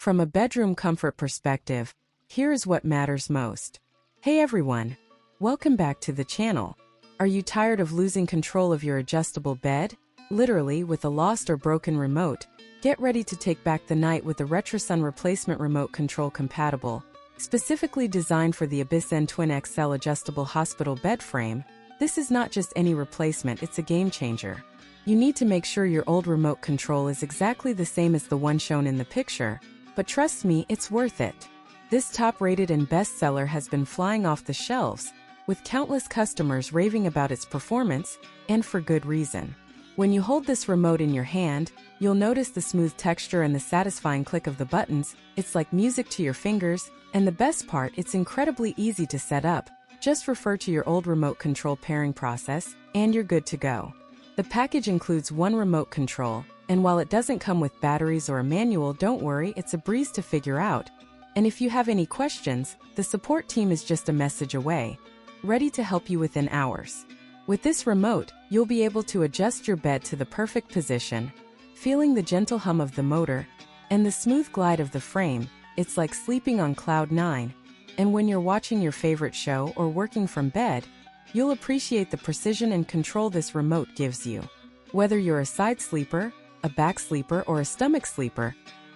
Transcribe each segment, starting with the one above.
From a bedroom comfort perspective, here is what matters most. Hey everyone! Welcome back to the channel. Are you tired of losing control of your adjustable bed? Literally, with a lost or broken remote, get ready to take back the night with the RETROSUN replacement remote control compatible, specifically designed for the Abyss N Twin XL adjustable hospital bed frame. This is not just any replacement, it's a game changer. You need to make sure your old remote control is exactly the same as the one shown in the picture, but trust me, it's worth it. This top-rated and bestseller has been flying off the shelves, with countless customers raving about its performance, and for good reason. When you hold this remote in your hand, you'll notice the smooth texture and the satisfying click of the buttons. It's like music to your fingers, and the best part, it's incredibly easy to set up. Just refer to your old remote control pairing process, and you're good to go. The package includes one remote control, and while it doesn't come with batteries or a manual, don't worry, it's a breeze to figure out. And if you have any questions, the support team is just a message away, ready to help you within hours. With this remote, you'll be able to adjust your bed to the perfect position, feeling the gentle hum of the motor and the smooth glide of the frame. It's like sleeping on cloud 9. And when you're watching your favorite show or working from bed, you'll appreciate the precision and control this remote gives you. Whether you're a side sleeper, a back sleeper, or a stomach sleeper,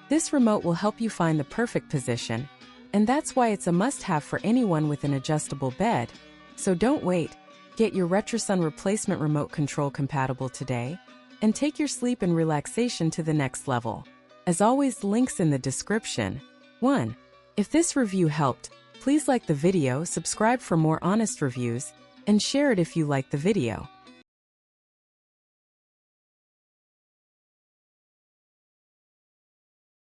this remote will help you find the perfect position. And that's why it's a must-have for anyone with an adjustable bed. So don't wait. Get your RETROSUN replacement remote control compatible today, and take your sleep and relaxation to the next level. As always, links in the description. 1. If this review helped, please like the video, subscribe for more honest reviews, and share it if you like the video.